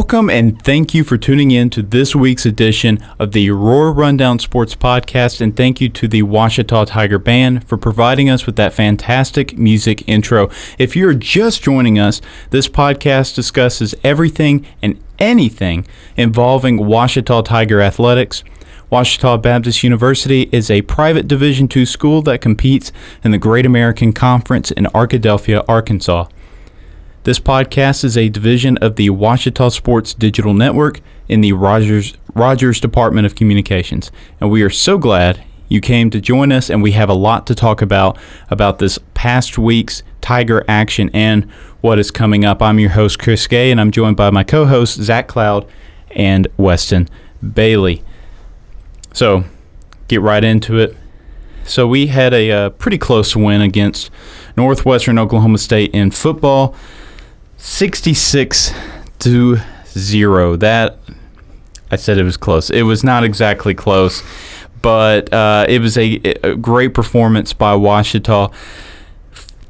Welcome and thank you for tuning in to this week's edition of the Roar Rundown Sports Podcast, and thank you to the Ouachita Tiger Band for providing us with that fantastic music intro. If you're just joining us, this podcast discusses everything and anything involving Ouachita Tiger athletics. Ouachita Baptist University is a private Division II school that competes in the Great American Conference in Arkadelphia, Arkansas. This podcast is a division of the Ouachita Sports Digital Network in the Rogers Department of Communications. And we are so glad you came to join us, and we have a lot to talk about this past week's Tiger action and what is coming up. I'm your host, Chris Gay, and I'm joined by my co-hosts, Zach Cloud and Weston Bailey. So, get right into it. So we had a pretty close win against Northwestern Oklahoma State in football. 66-0. That, I said it was close. It was not exactly close, but it was a great performance by Ouachita.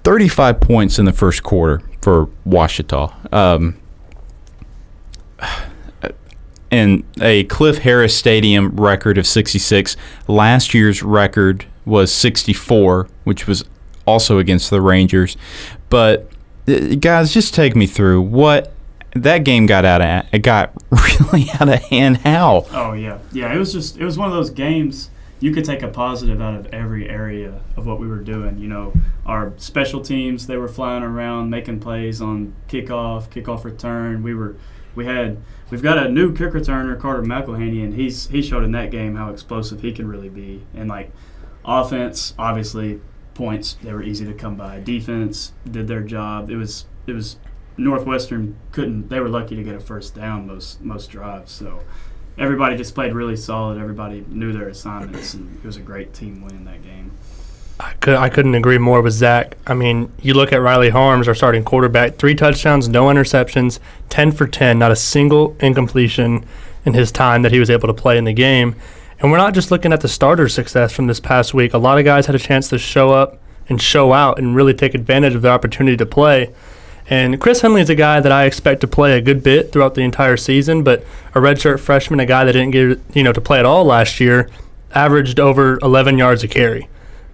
35 points in the first quarter for Ouachita. And a Cliff Harris Stadium record of 66. Last year's record was 64, which was also against the Rangers. But guys, just take me through what that game got really out of hand. How? Oh yeah. It was one of those games you could take a positive out of every area of what we were doing. You know, our special teams, they were flying around making plays on kickoff return. We've got a new kick returner, Carter McElhaney, and he showed in that game how explosive he can really be. And like offense, obviously points, they were easy to come by. Defense did their job. It was Northwestern they were lucky to get a first down most drives. So everybody just played really solid. Everybody knew their assignments, and it was a great team win in that game. I couldn't agree more with Zach. I mean, you look at Riley Harms, our starting quarterback, 3 touchdowns, no interceptions, 10 for 10, not a single incompletion in his time that he was able to play in the game. And we're not just looking at the starter success from this past week. A lot of guys had a chance to show up and show out and really take advantage of their opportunity to play. And Chris Henley is a guy that I expect to play a good bit throughout the entire season, but a redshirt freshman, a guy that didn't get to play at all last year, averaged over 11 yards a carry.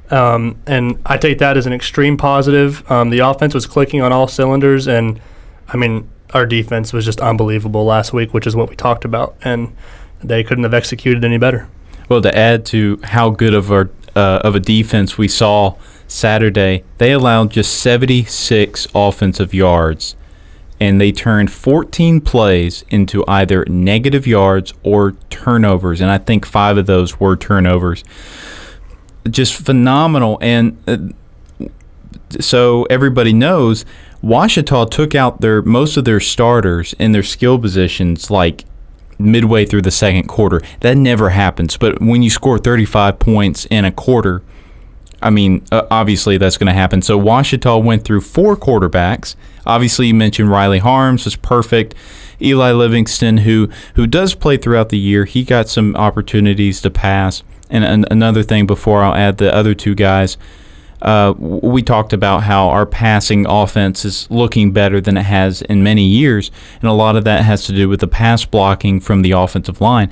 And I take that as an extreme positive. The offense was clicking on all cylinders, and I mean, our defense was just unbelievable last week, which is what we talked about, and they couldn't have executed any better. Well, to add to how good of a defense we saw Saturday, they allowed just 76 offensive yards, and they turned 14 plays into either negative yards or turnovers, and I think 5 of those were turnovers. Just phenomenal. And so everybody knows Ouachita took out most of their starters in their skill positions like midway through the second quarter. That never happens. But when you score 35 points in a quarter, I mean, obviously that's going to happen. So Ouachita went through 4 quarterbacks. Obviously, you mentioned Riley Harms was perfect. Eli Livingston, who does play throughout the year, he got some opportunities to pass. And another thing before I'll add the other 2 guys, we talked about how our passing offense is looking better than it has in many years, and a lot of that has to do with the pass blocking from the offensive line.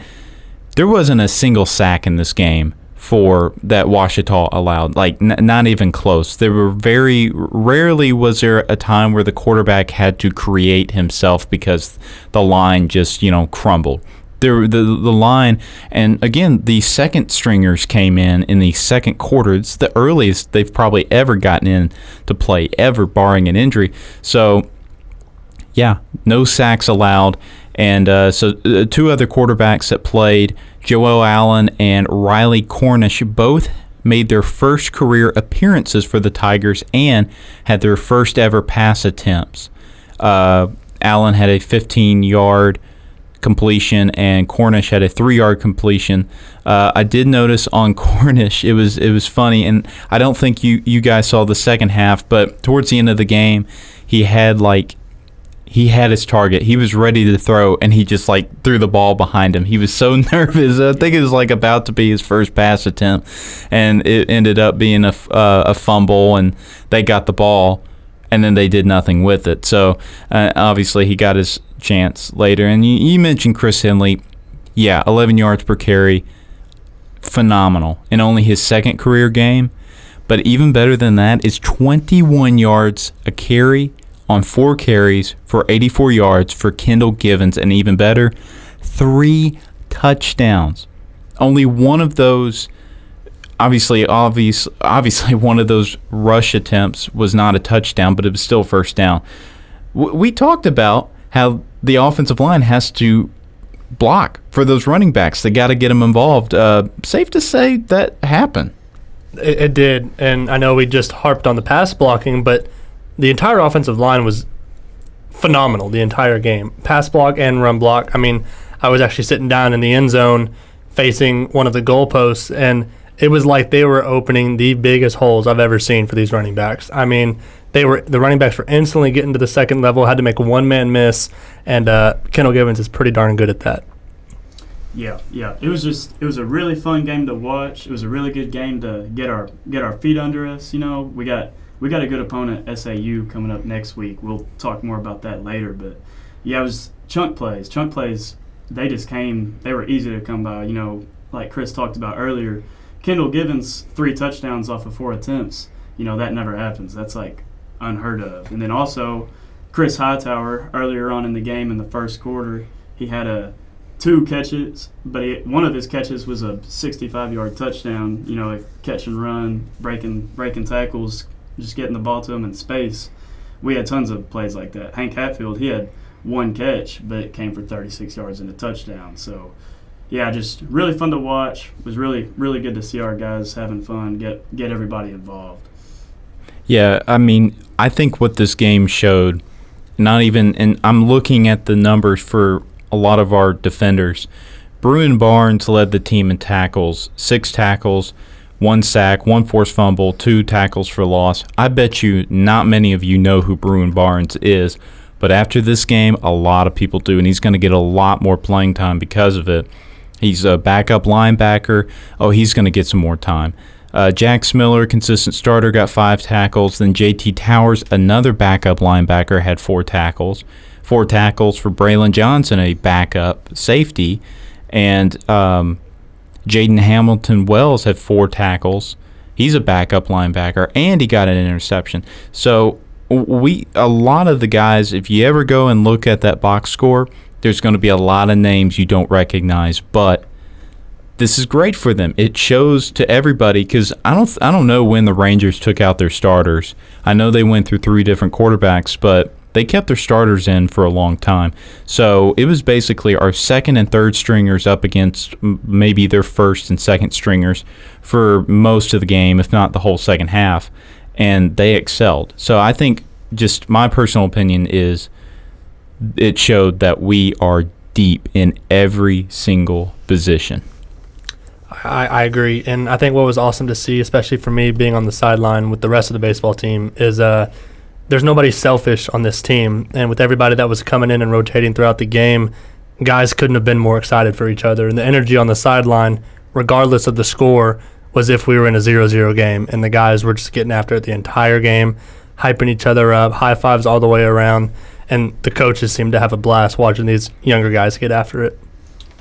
There wasn't a single sack in this game for that Ouachita allowed, like not even close. There were very rarely was there a time where the quarterback had to create himself because the line just crumbled. The line, and again, the second stringers came in the second quarter. It's the earliest they've probably ever gotten in to play, ever, barring an injury. So, yeah, no sacks allowed. And so 2 other quarterbacks that played, Joel Allen and Riley Cornish, both made their first career appearances for the Tigers and had their first ever pass attempts. Allen had a 15-yard completion, and Cornish had a 3-yard completion. I did notice on Cornish, it was funny, and I don't think you guys saw the second half, but towards the end of the game, he had his target. He was ready to throw, and he just threw the ball behind him. He was so nervous. I think it was about to be his first pass attempt, and it ended up being a fumble, and they got the ball, and then they did nothing with it. So obviously he got his chance later. And you mentioned Chris Henley. Yeah, 11 yards per carry. Phenomenal. In only his second career game. But even better than that is 21 yards a carry on 4 carries for 84 yards for Kendall Givens. And even better, 3 touchdowns. Only one of those, obviously one of those rush attempts was not a touchdown, but it was still first down. We talked about how the offensive line has to block for those running backs. They got to get them involved. Safe to say that happened. It did, and I know we just harped on the pass blocking, but the entire offensive line was phenomenal the entire game. Pass block and run block. I mean, I was actually sitting down in the end zone facing one of the goalposts, and it was like they were opening the biggest holes I've ever seen for these running backs. I mean, the running backs were instantly getting to the second level, had to make a one-man miss, and Kendall Givens is pretty darn good at that. Yeah. It was a really fun game to watch. It was a really good game to get our feet under us. You know, we got a good opponent, SAU, coming up next week. We'll talk more about that later. But yeah, it was chunk plays. Chunk plays, they just came. They were easy to come by. You know, like Chris talked about earlier, Kendall Givens 3 touchdowns off of 4 attempts. You know, that never happens. That's like unheard of. And then also Chris Hightower earlier on in the game in the first quarter, he had 2 catches, but one of his catches was a 65-yard touchdown. You know, a catch and run, breaking tackles, just getting the ball to him in space. We had tons of plays like that. Hank Hatfield, he had 1 catch, but it came for 36 yards and a touchdown. So, yeah, just really fun to watch. It was really, really good to see our guys having fun, get everybody involved. Yeah, I mean, I think what this game showed, and I'm looking at the numbers for a lot of our defenders. Bruin Barnes led the team in tackles, 6 tackles, 1 sack, 1 forced fumble, 2 tackles for loss. I bet you not many of you know who Bruin Barnes is, but after this game, a lot of people do, and he's going to get a lot more playing time because of it. He's a backup linebacker. Oh, he's going to get some more time. Jack Smiller, consistent starter, got 5 tackles. Then J.T. Towers, another backup linebacker, had 4 tackles. 4 tackles for Braylon Johnson, a backup safety. And Jaden Hamilton-Wells had 4 tackles. He's a backup linebacker, and he got an interception. So a lot of the guys, if you ever go and look at that box score, there's going to be a lot of names you don't recognize, but this is great for them. It shows to everybody, because I don't know when the Rangers took out their starters. I know they went through 3 different quarterbacks, but they kept their starters in for a long time. So it was basically our second and third stringers up against maybe their first and second stringers for most of the game, if not the whole second half, and they excelled. So I think, just my personal opinion is, it showed that we are deep in every single position. I agree, and I think what was awesome to see, especially for me being on the sideline with the rest of the baseball team, is there's nobody selfish on this team, and with everybody that was coming in and rotating throughout the game, guys couldn't have been more excited for each other, and the energy on the sideline, regardless of the score, was if we were in a 0-0 game, and the guys were just getting after it the entire game, hyping each other up, high fives all the way around, and the coaches seemed to have a blast watching these younger guys get after it.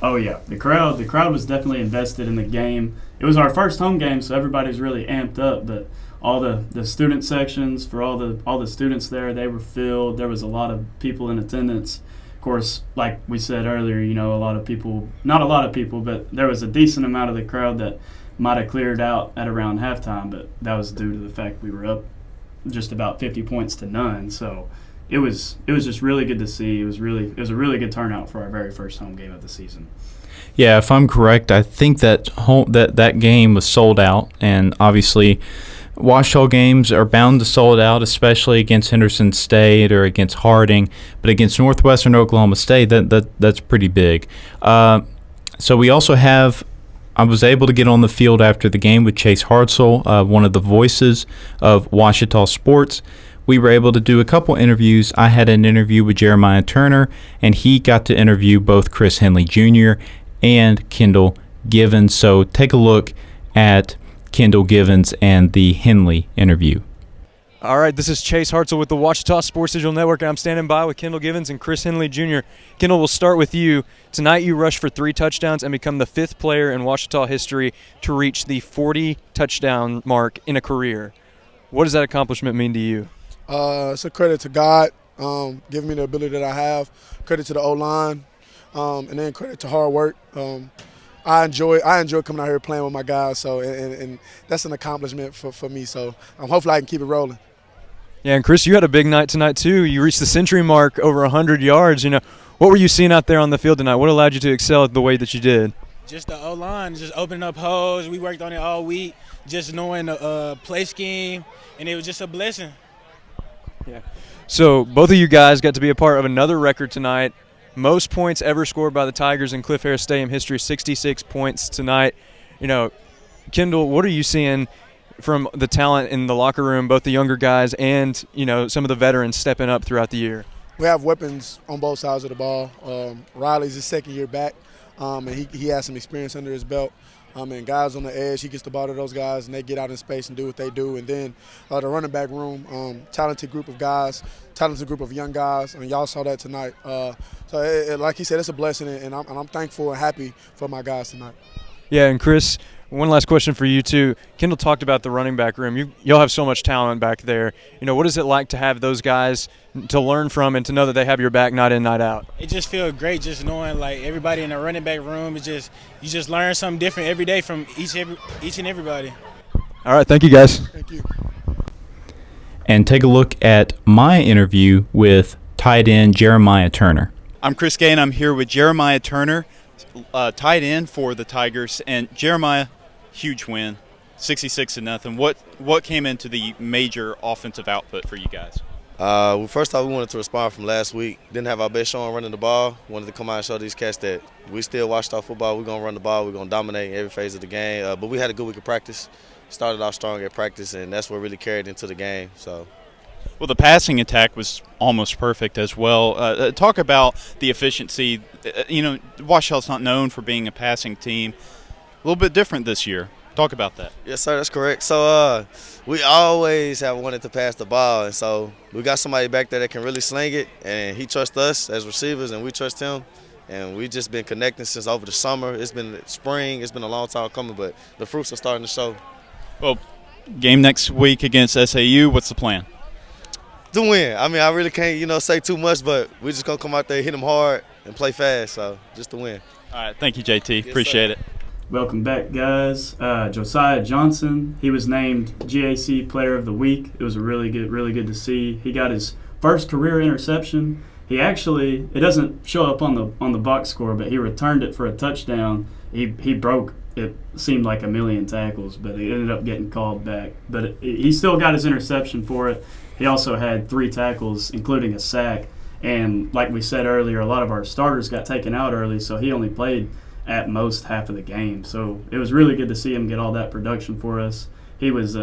Oh yeah, the crowd was definitely invested in the game. It was our first home game, so everybody's really amped up. But all the student sections for all the students there, they were filled. There was a lot of people in attendance. Of course, like we said earlier, you know, not a lot of people, but there was a decent amount of the crowd that might have cleared out at around halftime. But that was due to the fact we were up just about 50 points to none. So it was just really good to see. It was a really good turnout for our very first home game of the season. Yeah, if I'm correct, I think that game was sold out, and obviously Ouachita games are bound to sold out, especially against Henderson State or against Harding, but against Northwestern Oklahoma State, that's pretty big. So we also I was able to get on the field after the game with Chase Hartzell, one of the voices of Ouachita sports. We were able to do a couple interviews. I had an interview with Jeremiah Turner, and he got to interview both Chris Henley Jr. and Kendall Givens. So take a look at Kendall Givens and the Henley interview. All right, this is Chase Hartzell with the Ouachita Sports Digital Network, and I'm standing by with Kendall Givens and Chris Henley Jr. Kendall, we'll start with you. Tonight you rushed for 3 touchdowns and become the 5th player in Ouachita history to reach the 40-touchdown mark in a career. What does that accomplishment mean to you? It's a credit to God giving me the ability that I have, credit to the O-line, and then credit to hard work. I enjoy coming out here playing with my guys, so and that's an accomplishment for me. So hopefully I can keep it rolling. Yeah, and Chris, you had a big night tonight too. You reached the century mark, over 100 yards. What were you seeing out there on the field tonight? What allowed you to excel the way that you did? Just the O-line, just opening up holes. We worked on it all week, just knowing the play scheme, and it was just a blessing. Yeah. So both of you guys got to be a part of another record tonight. Most points ever scored by the Tigers in Cliff Harris Stadium history, 66 points tonight. Kendall, what are you seeing from the talent in the locker room, both the younger guys and, some of the veterans stepping up throughout the year? We have weapons on both sides of the ball. Riley's his second year back, and he has some experience under his belt. And guys on the edge, he gets the ball to those guys, and they get out in space and do what they do. And then the running back room, talented group of guys, talented group of young guys, and y'all saw that tonight. Like he said, it's a blessing, and I'm thankful and happy for my guys tonight. Yeah, and Chris, one last question for you too. Kendall talked about the running back room. Y'all have so much talent back there. What is it like to have those guys to learn from and to know that they have your back night in, night out? It just feels great just knowing everybody in the running back room. You just learn something different every day from each and everybody. All right, thank you guys. Thank you. And take a look at my interview with tight end Jeremiah Turner. I'm Chris Gay, and I'm here with Jeremiah Turner, tight end for the Tigers. And Jeremiah, huge win, 66-0. What came into the major offensive output for you guys? First off, we wanted to respond from last week. Didn't have our best showing running the ball. Wanted to come out and show these cats that we still Ouachita football. We're going to run the ball. We're going to dominate every phase of the game. But we had a good week of practice. Started off strong at practice, and that's what really carried into the game. Well, the passing attack was almost perfect as well. Talk about the efficiency. Ouachita's not known for being a passing team. A little bit different this year. Talk about that. Yes, sir, that's correct. So we always have wanted to pass the ball, and so we got somebody back there that can really sling it, and he trusts us as receivers, and we trust him. And we've just been connecting since over the summer. It's been spring. It's been a long time coming, but the fruits are starting to show. Well, game next week against SAU, what's the plan? To win. I really can't, say too much, but we're just going to come out there, hit them hard, and play fast, so just to win. All right, thank you, JT. Yes, appreciate it. Welcome back, guys. Josiah Johnson, he was named GAC Player of the Week. It was really good to see. He got his first career interception. He actually, it doesn't show up on the box score, but he returned it for a touchdown. He broke, it seemed like a million tackles, but he ended up getting called back. But he still got his interception for it. He also had 3 tackles, including a sack. And like we said earlier, a lot of our starters got taken out early, so he only played at most half of the game. So it was really good to see him get all that production for us. It was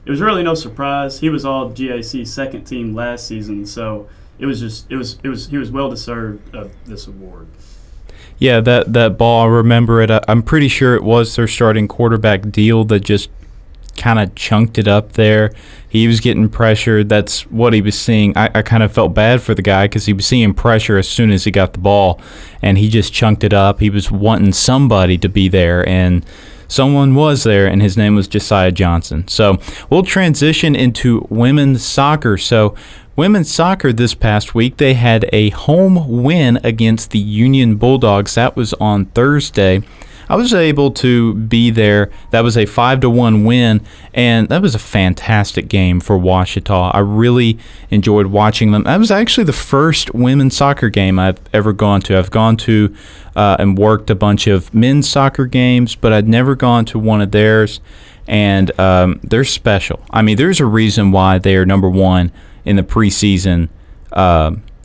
really no surprise. He was all GAC second team last season, so he was well deserved of this award. Yeah, that ball, I remember it. I'm pretty sure it was their starting quarterback Deal that just kind of chunked it up there. He was getting pressured. That's what he was seeing. I kind of felt bad for the guy because he was seeing pressure as soon as he got the ball, and he just chunked it up. He was wanting somebody to be there, and someone was there, and his name was Josiah Johnson. So we'll transition into women's soccer. So women's soccer this past week, they had a home win against the Union Bulldogs. That was on Thursday. I was able to be there. That was a 5-1 win, and that was a fantastic game for Ouachita. I really enjoyed watching them. That was actually the first women's soccer game I've ever gone to. I've gone to and worked a bunch of men's soccer games, but I'd never gone to one of theirs, and they're special. There's a reason why they are number 1 in the preseason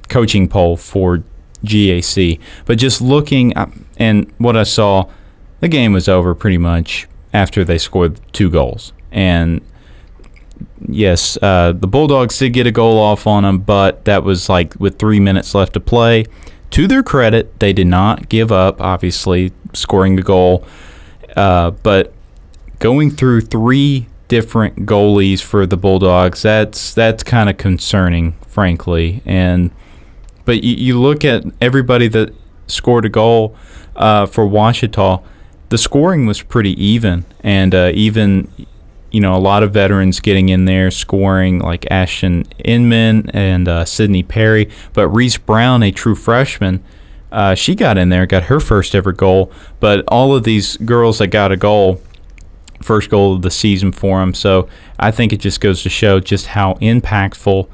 coaching poll for GAC. But just looking and what I saw, the game was over pretty much after they scored 2 goals. And yes, the Bulldogs did get a goal off on them, but that was with 3 minutes left to play. To their credit, they did not give up, obviously, scoring a goal. But going through 3 different goalies for the Bulldogs. That's kind of concerning, frankly. But you look at everybody that scored a goal for Ouachita. The scoring was pretty even, and even a lot of veterans getting in there scoring, like Ashton Inman and Sydney Perry. But Reese Brown, a true freshman, she got in there, got her first ever goal. But all of these girls that got a goal, first goal of the season for them. So I think it just goes to show just how impactful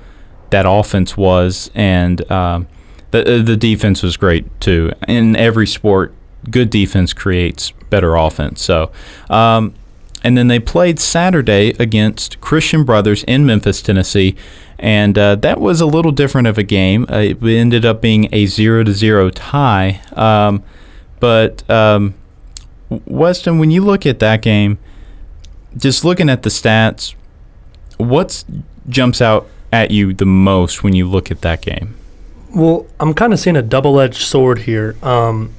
that offense was, and the defense was great too. In every sport, good defense creates better offense. So, and then they played Saturday against Christian Brothers in Memphis, Tennessee, and that was a little different of a game. It ended up being a 0-0 tie. But Weston, when you look at that game, just looking at the stats, what jumps out at you the most when you look at that game? Well, I'm kind of seeing a double-edged sword here. On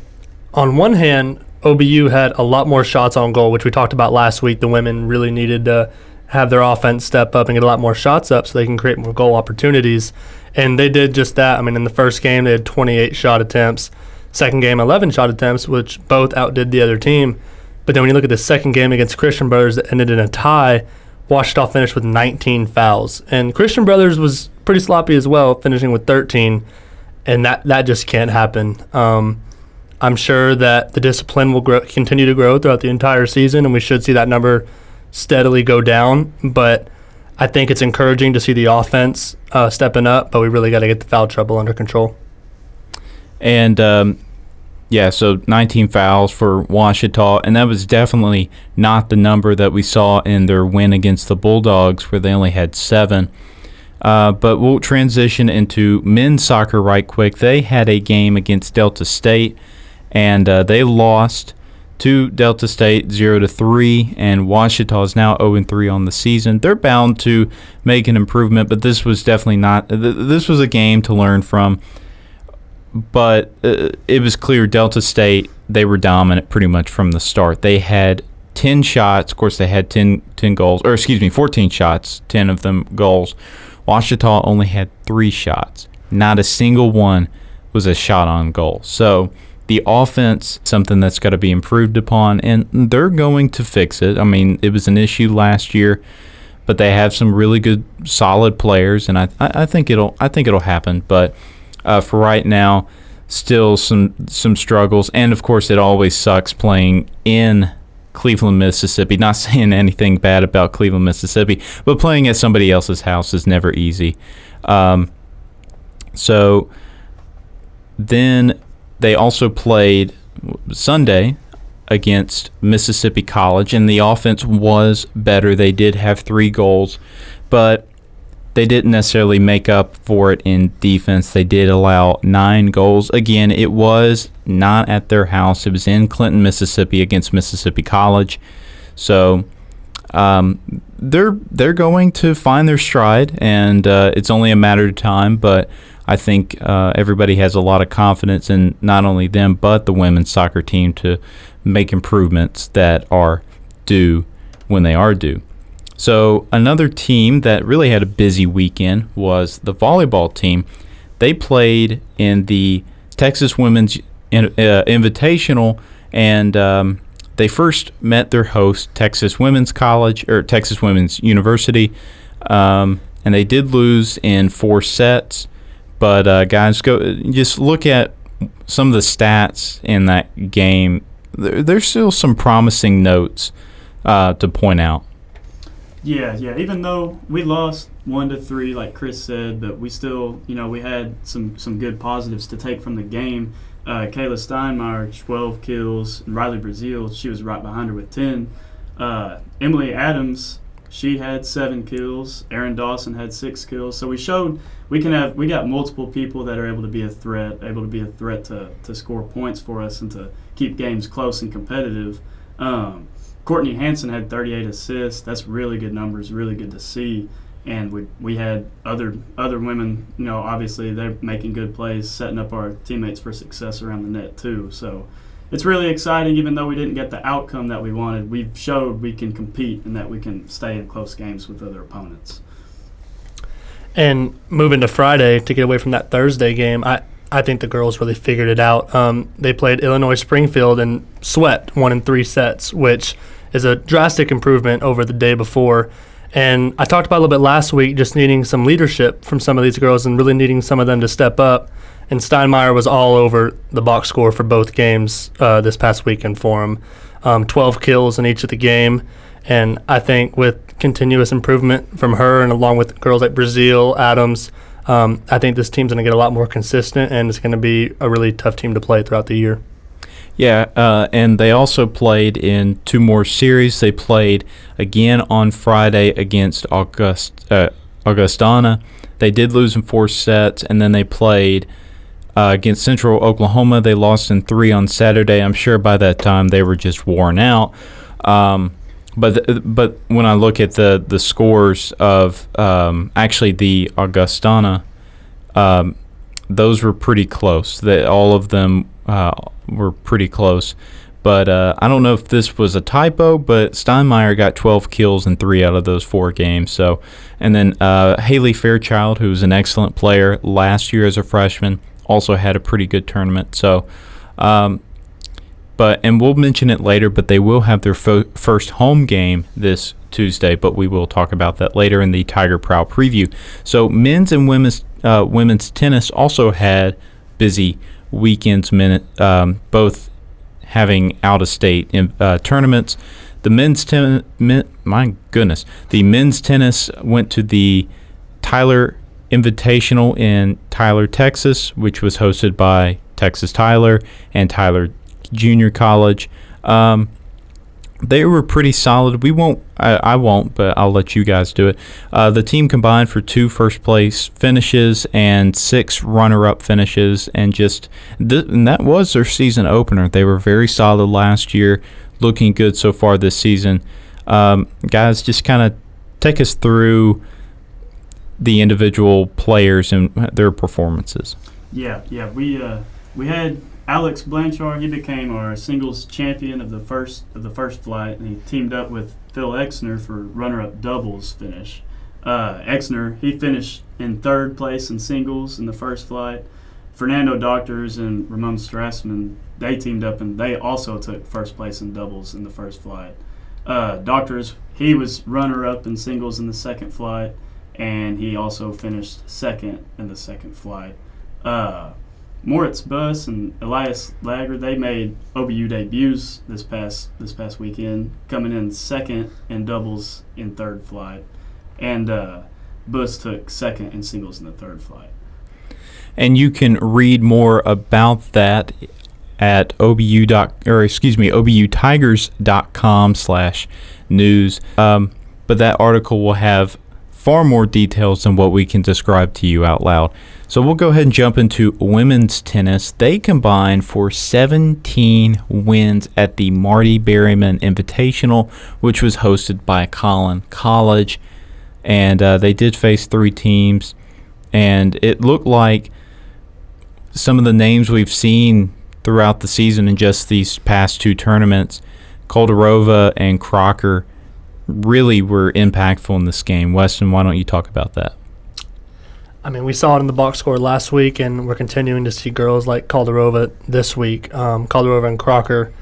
one hand, OBU had a lot more shots on goal, which we talked about last week. The women really needed to have their offense step up and get a lot more shots up so they can create more goal opportunities. And they did just that. I mean, in the first game, they had 28 shot attempts. Second game, 11 shot attempts, which both outdid the other team. But then when you look at the second game against Christian Brothers that ended in a tie, Ouachita finished with 19 fouls. And Christian Brothers was pretty sloppy as well, finishing with 13. And that just can't happen. I'm sure that the discipline will continue to grow throughout the entire season, and we should see that number steadily go down. But I think it's encouraging to see the offense stepping up, but we really got to get the foul trouble under control. And, so 19 fouls for Ouachita, and that was definitely not the number that we saw in their win against the Bulldogs, where they only had 7. But we'll transition into men's soccer right quick. They had a game against Delta State, and they lost to Delta State 0-3, and Ouachita is now 0-3 on the season. They're bound to make an improvement, but this was definitely not. This was a game to learn from. But it was clear Delta State, they were dominant pretty much from the start. They had 10 shots. Of course, they had 10 goals, 14 shots, 10 of them goals. Ouachita only had 3 shots. Not a single one was a shot on goal. So the offense, something that's got to be improved upon, and they're going to fix it. I mean, it was an issue last year, but they have some really good, solid players, and I think it'll happen. But for right now, still some struggles, and of course, it always sucks playing in Cleveland, Mississippi. Not saying anything bad about Cleveland, Mississippi, but playing at somebody else's house is never easy. So then they also played Sunday against Mississippi College, and the offense was better. They did have 3 goals, but they didn't necessarily make up for it in defense. They did allow 9 goals. Again, it was not at their house. It was in Clinton, Mississippi against Mississippi College. So they're going to find their stride, and it's only a matter of time. But I think everybody has a lot of confidence in not only them but the women's soccer team to make improvements that are due when they are due. So another team that really had a busy weekend was the volleyball team. They played in the Texas Women's Invitational, and they first met their host, Texas Women's College or Texas Women's University, and they did lose in 4 sets. But guys, go just look at some of the stats in that game. There's still some promising notes to point out. Yeah. Even though we lost 1-3, like Chris said, but we still, we had some good positives to take from the game. Kayla Steinmeier, 12 kills, and Riley Brazil, she was right behind her with 10. Emily Adams, she had 7 kills. Aaron Dawson had 6 kills. So we showed we got multiple people that are able to be a threat to score points for us and to keep games close and competitive. Courtney Hansen had 38 assists. That's really good numbers, really good to see. And we had other women, obviously they're making good plays, setting up our teammates for success around the net too. So it's really exciting. Even though we didn't get the outcome that we wanted, we've showed we can compete and that we can stay in close games with other opponents. And moving to Friday to get away from that Thursday game, I think the girls really figured it out. They played Illinois Springfield and swept 1 in 3 sets, which is a drastic improvement over the day before. And I talked about a little bit last week, just needing some leadership from some of these girls and really needing some of them to step up. And Steinmeier was all over the box score for both games this past weekend for him. 12 kills in each of the game. And I think with continuous improvement from her and along with girls like Brazil, Adams, I think this team's going to get a lot more consistent, and it's going to be a really tough team to play throughout the year. Yeah, and they also played in 2 more series. They played again on Friday against Augustana. They did lose in 4 sets, and then they played against Central Oklahoma. They lost in 3 on Saturday. I'm sure by that time they were just worn out. But when I look at the scores of actually the Augustana, those were pretty close. All of them were pretty close. But I don't know if this was a typo, but Steinmeier got 12 kills in 3 out of those 4 games. So, and then Haley Fairchild, who was an excellent player last year as a freshman, also had a pretty good tournament. So, and we'll mention it later, but they will have their first home game this Tuesday, but we will talk about that later in the Tiger Prowl preview. So men's and women's tennis also had busy weekends, both having out-of-state tournaments. The the men's tennis went to the Tyler Invitational in Tyler, Texas, which was hosted by Texas Tyler and Tyler Junior College. They were pretty solid. I won't, but I'll let you guys do it. The team combined for 2 first-place finishes and 6 runner-up finishes, and and that was their season opener. They were very solid last year, looking good so far this season. Guys, just kind of take us through the individual players and their performances. Yeah, we had Alex Blanchard. He became our singles champion of the first flight, and he teamed up with Phil Exner for runner-up doubles finish. Exner, he finished in 3rd place in singles in the first flight. Fernando Doctors and Ramon Strassman, they teamed up and they also took 1st place in doubles in the first flight. Doctors, he was runner-up in singles in the 2nd flight, and he also finished 2nd in the 2nd flight. Moritz Buss and Elias Lager, they made OBU debuts this past weekend, coming in 2nd in doubles in 3rd flight, and Buss took 2nd in singles in the 3rd flight. And you can read more about that at obutigers.com/news. But that article will have far more details than what we can describe to you out loud. So we'll go ahead and jump into women's tennis. They combined for 17 wins at the Marty Berryman Invitational, which was hosted by Collin College. And they did face 3 teams. And it looked like some of the names we've seen throughout the season in just these past 2 tournaments, Koldarova and Crocker, really were impactful in this game. Weston, why don't you talk about that? I mean, we saw it in the box score last week, and we're continuing to see girls like Koldarova this week. Koldarova and Crocker.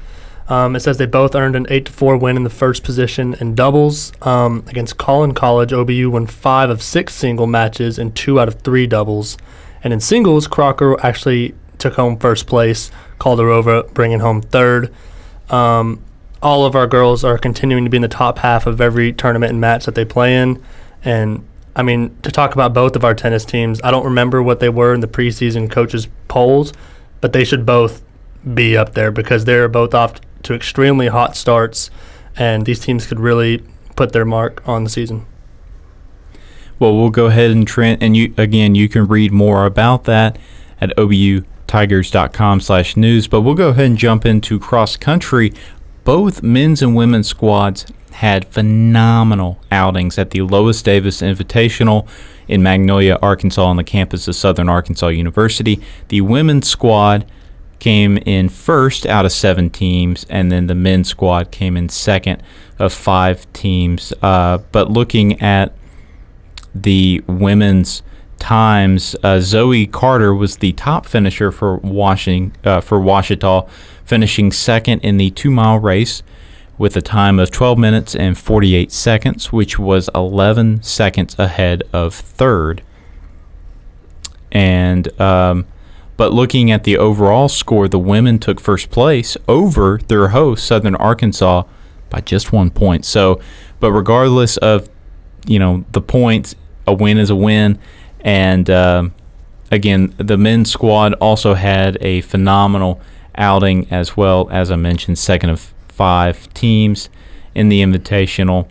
It says they both earned an 8-4 win in the first position in doubles. Against Collin College, OBU won 5 of 6 single matches and 2 out of 3 doubles. And in singles, Crocker actually took home 1st place, Koldarova bringing home 3rd. All of our girls are continuing to be in the top half of every tournament and match that they play in. And, I mean, to talk about both of our tennis teams, I don't remember what they were in the preseason coaches' polls, but they should both be up there because they're both off to extremely hot starts, and these teams could really put their mark on the season. Well, we'll go ahead and you can read more about that at obutigers.com/news, but we'll go ahead and jump into cross country. Both men's and women's squads had phenomenal outings at the Lois Davis Invitational in Magnolia, Arkansas, on the campus of Southern Arkansas University. The women's squad came in first out of 7 teams, and then the men's squad came in second of 5 teams. But looking at the women's times, Zoe Carter was the top finisher for Ouachita, finishing second in the 2-mile race with a time of 12 minutes and 48 seconds, which was 11 seconds ahead of third. And but looking at the overall score, the women took first place over their host, Southern Arkansas, by just 1 point. So, but regardless of, the points, a win is a win. And again, the men's squad also had a phenomenal outing as well. As I mentioned, second of 5 teams in the Invitational.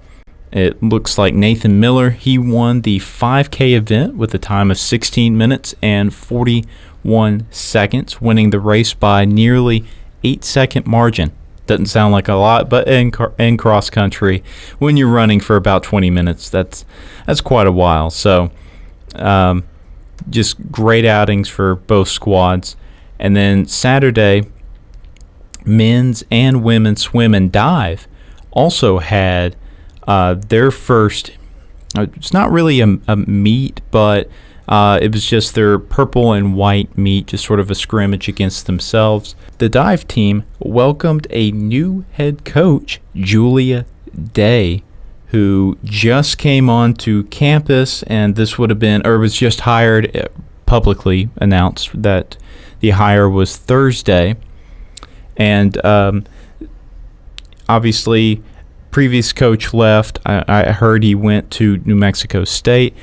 It looks like Nathan Miller, he won the 5K event with a time of 16 minutes and 41 seconds, winning the race by nearly 8-second margin. Doesn't sound like a lot, but in cross country, when you're running for about 20 minutes, that's quite a while. So just great outings for both squads. And then Saturday, men's and women's swim and dive also had their first, it's not really a meet, but it was just their purple and white meet, just sort of a scrimmage against themselves. The dive team welcomed a new head coach, Julia Day, who just came onto campus, and this would have been, or was just hired, publicly announced that the hire was Thursday. And obviously, previous coach left. I heard he went to New Mexico State.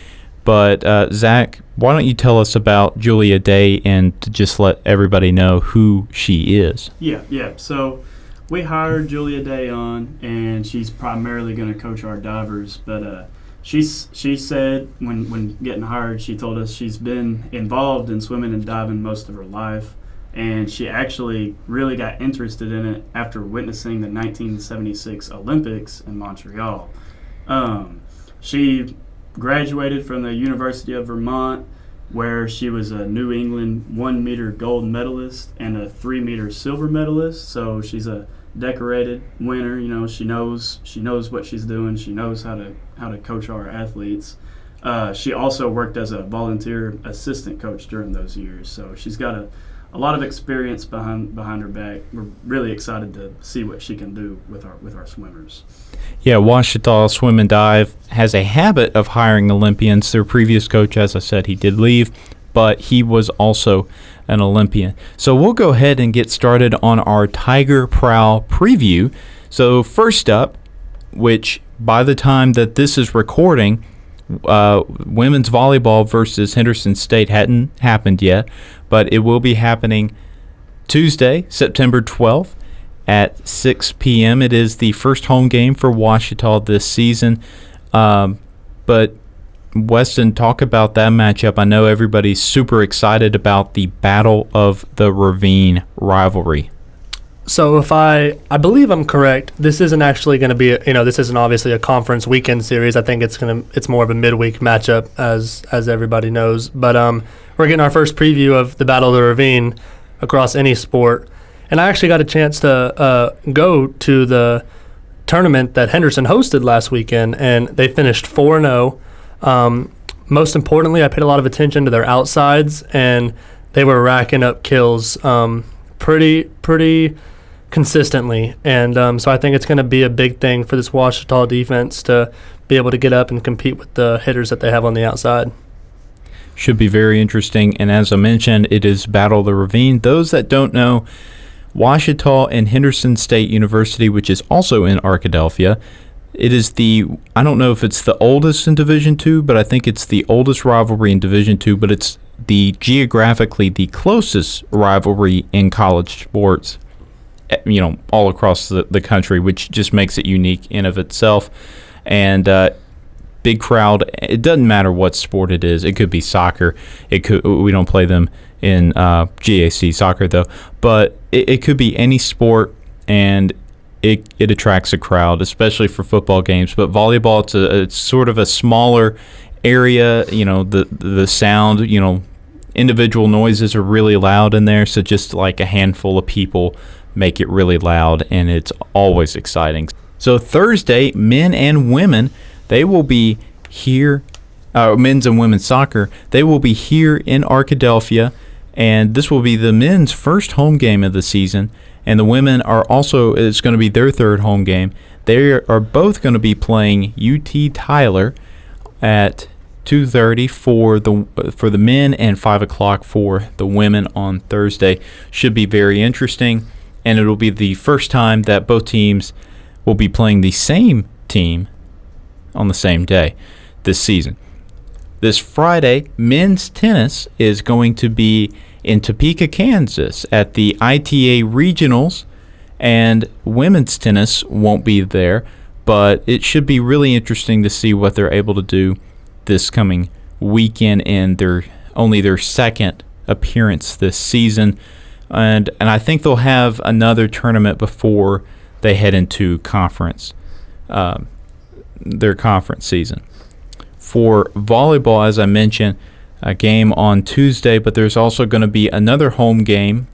But Zach, why don't you tell us about Julia Day and to just let everybody know who she is? Yeah. So we hired Julia Day on, and she's primarily going to coach our divers. But she said when getting hired, she told us she's been involved in swimming and diving most of her life. And she actually really got interested in it after witnessing the 1976 Olympics in Montreal. She graduated from the University of Vermont, where she was a New England 1-meter gold medalist and a 3-meter silver medalist. So she's a decorated winner. She knows what she's doing. She knows how to coach our athletes. She also worked as a volunteer assistant coach during those years. So she's got a lot of experience behind her back. We're really excited to see what she can do with our swimmers. Yeah, Ouachita Swim and Dive has a habit of hiring Olympians. Their previous coach, as I said, he did leave, but he was also an Olympian. So we'll go ahead and get started on our Tiger Prowl preview. So first up, which by the time that this is recording, women's volleyball versus Henderson State hadn't happened yet, but it will be happening Tuesday, September 12th at 6 p.m. It is the first home game for Ouachita this season. But Weston, talk about that matchup. I know everybody's super excited about the Battle of the Ravine rivalry. So if I believe I'm correct, this isn't actually going to be, this isn't obviously a conference weekend series. I think it's more of a midweek matchup, as everybody knows. But we're getting our first preview of the Battle of the Ravine across any sport. And I actually got a chance to go to the tournament that Henderson hosted last weekend, and they finished 4-0. Most importantly, I paid a lot of attention to their outsides, and they were racking up kills pretty consistently. And so I think it's going to be a big thing for this Ouachita defense to be able to get up and compete with the hitters that they have on the outside. Should be very interesting. And as I mentioned, it is Battle of the Ravine. Those that don't know, Ouachita and Henderson State University, which is also in Arkadelphia, it is I don't know if it's the oldest in Division II, but I think it's the oldest rivalry in Division II, but it's geographically the closest rivalry in college sports, all across the country, which just makes it unique in of itself. And big crowd. It doesn't matter what sport it is. It could be soccer. We don't play them in GAC soccer though, but it could be any sport, and it attracts a crowd, especially for football games. But volleyball, it's sort of a smaller area. The sound, individual noises are really loud in there, so just like a handful of people make it really loud, and it's always exciting. So Thursday, men and women, they will be here, men's and women's soccer, they will be here in Arkadelphia, and this will be the men's first home game of the season, and the women are also, it's going to be their third home game. They are both going to be playing UT Tyler at 2:30 for the men and 5 o'clock for the women on Thursday. Should be very interesting, and it'll be the first time that both teams will be playing the same team on the same day this season. This Friday, men's tennis is going to be in Topeka, Kansas at the ITA Regionals, and women's tennis won't be there, but it should be really interesting to see what they're able to do this coming weekend in only their second appearance this season. And I think they'll have another tournament before they head into their conference season. For volleyball, as I mentioned, a game on Tuesday, but there's also going to be another home game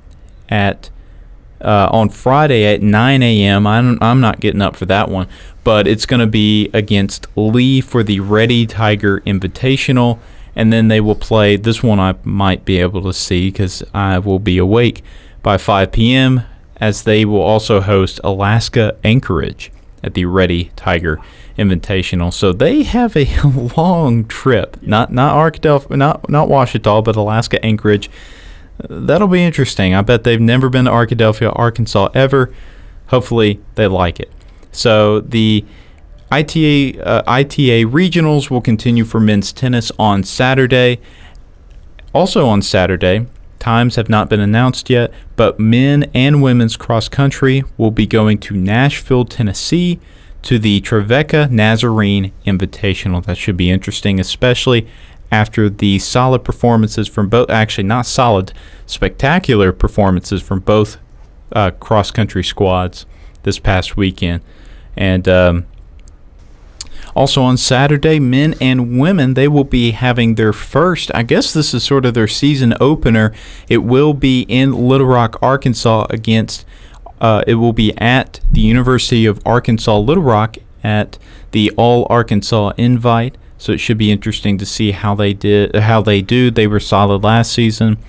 on Friday at 9 a.m. I'm not getting up for that one, but it's going to be against Lee for the Ready Tiger Invitational, and then they will play. This one I might be able to see because I will be awake by 5 p.m. as they will also host Alaska Anchorage at the Ready Tiger Invitational. So they have a long trip. Not Arkadelphia, not Ouachita, but Alaska Anchorage. That'll be interesting. I bet they've never been to Arkadelphia, Arkansas ever. Hopefully they like it. So the ITA regionals will continue for men's tennis on Saturday. Also on Saturday, times have not been announced yet, but men and women's cross country will be going to Nashville, Tennessee to the Trevecca Nazarene Invitational. That should be interesting, especially after the solid performances from both, actually not solid, spectacular performances from both cross-country squads this past weekend. And also on Saturday, men and women, they will be having their first, I guess this is sort of their season opener. It will be in Little Rock, Arkansas it will be at the University of Arkansas Little Rock at the All Arkansas Invite. So it should be interesting to see how they do. They were solid last season.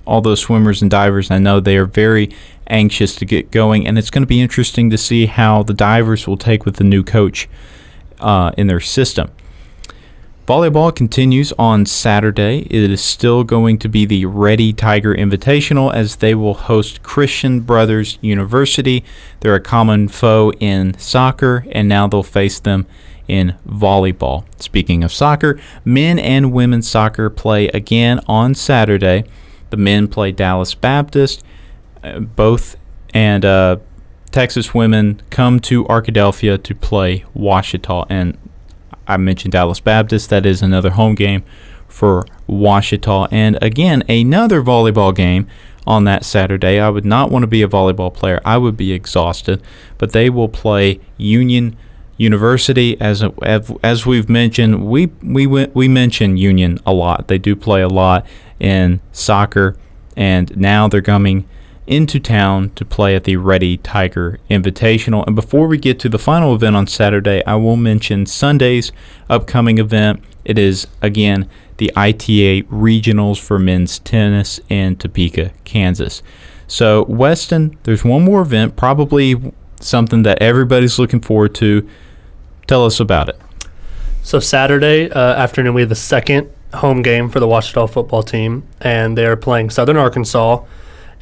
All those swimmers and divers, I know they are very anxious to get going, and it's going to be interesting to see how the divers will take with the new coach in their system. Volleyball continues on Saturday. It is still going to be the Ready Tiger Invitational as they will host Christian Brothers University. They're a common foe in soccer, and now they'll face them in volleyball. Speaking of soccer, men and women's soccer play again on Saturday. The men play Dallas Baptist, and Texas women come to Arkadelphia to play Ouachita. And I mentioned Dallas Baptist. That is another home game for Ouachita. And again, another volleyball game on that Saturday. I would not want to be a volleyball player. I would be exhausted. But they will play Union University. As we've mentioned, we mention Union a lot. They do play a lot in soccer, and now they're coming into town to play at the Ready Tiger Invitational. And before we get to the final event on Saturday, I will mention Sunday's upcoming event. It is, again, the ITA Regionals for men's tennis in Topeka, Kansas. So, Weston, there's one more event, probably something that everybody's looking forward to. Tell us about it. So Saturday afternoon, we have the second home game for the Ouachita football team, and they're playing Southern Arkansas.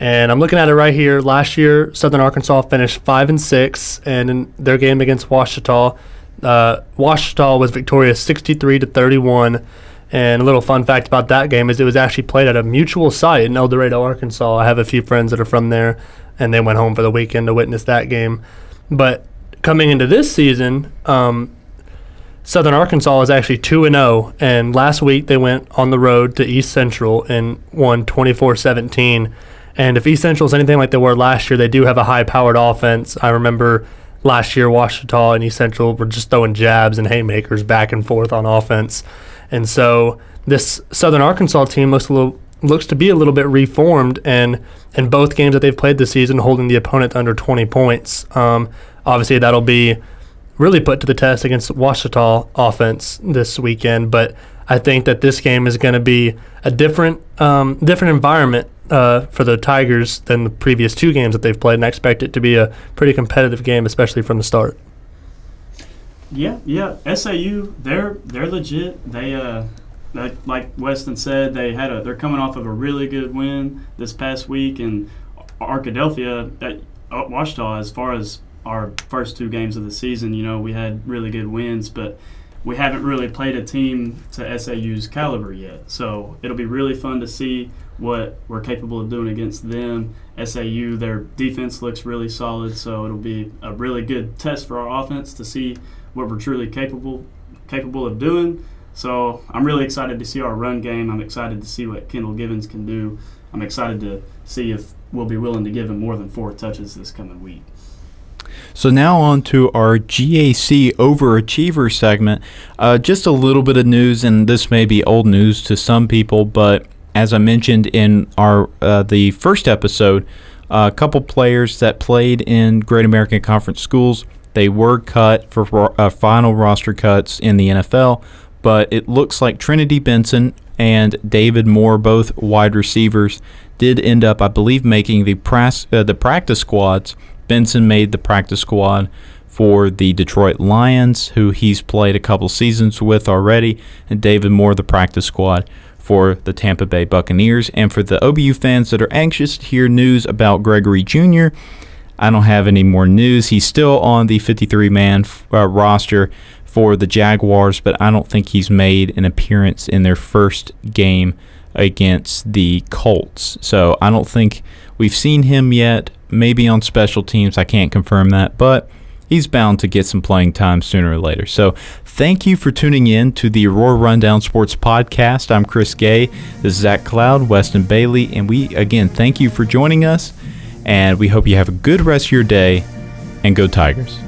And I'm looking at it right here. Last year, Southern Arkansas finished 5-6, and in their game against Ouachita, Ouachita was victorious 63-31. And a little fun fact about that game is it was actually played at a mutual site in El Dorado, Arkansas. I have a few friends that are from there, and they went home for the weekend to witness that game. But coming into this season, Southern Arkansas is actually 2-0, and last week they went on the road to East Central and won 24-17. And if East Central is anything like they were last year, they do have a high-powered offense. I remember last year Ouachita and East Central were just throwing jabs and haymakers back and forth on offense. And so this Southern Arkansas team looks a looks to be a little bit reformed, and in both games that they've played this season, holding the opponent to under 20 points. Obviously, that'll be really put to the test against Ouachita offense this weekend, but I think that this game is going to be a different environment for the Tigers than the previous two games that they've played, and I expect it to be a pretty competitive game, especially from the start. Yeah. SAU, they're legit. They like Weston said, they're coming off of a really good win this past week, and Arkadelphia, Ouachita, as far as our first two games of the season, we had really good wins, but we haven't really played a team to SAU's caliber yet. So it'll be really fun to see what we're capable of doing against them. SAU, their defense looks really solid, so it'll be a really good test for our offense to see what we're truly capable of doing. So I'm really excited to see our run game. I'm excited to see what Kendall Givens can do. I'm excited to see if we'll be willing to give him more than 4 touches this coming week. So now on to our GAC Overachiever segment. Just a little bit of news, and this may be old news to some people, but as I mentioned in our the first episode, a couple players that played in Great American Conference schools, they were cut for final roster cuts in the NFL, but it looks like Trinity Benson and David Moore, both wide receivers, did end up, I believe, making the practice squads. Benson made the practice squad for the Detroit Lions, who he's played a couple seasons with already, and David Moore, the practice squad for the Tampa Bay Buccaneers. And for the OBU fans that are anxious to hear news about Gregory Jr., I don't have any more news. He's still on the 53-man roster for the Jaguars, but I don't think he's made an appearance in their first game against the Colts. So I don't think we've seen him yet. Maybe on special teams, I can't confirm that, but he's bound to get some playing time sooner or later. So thank you for tuning in to the Aurora Rundown Sports Podcast. I'm Chris Gay. This is Zach Cloud, Weston Bailey, and we, again, thank you for joining us, and we hope you have a good rest of your day, and go Tigers.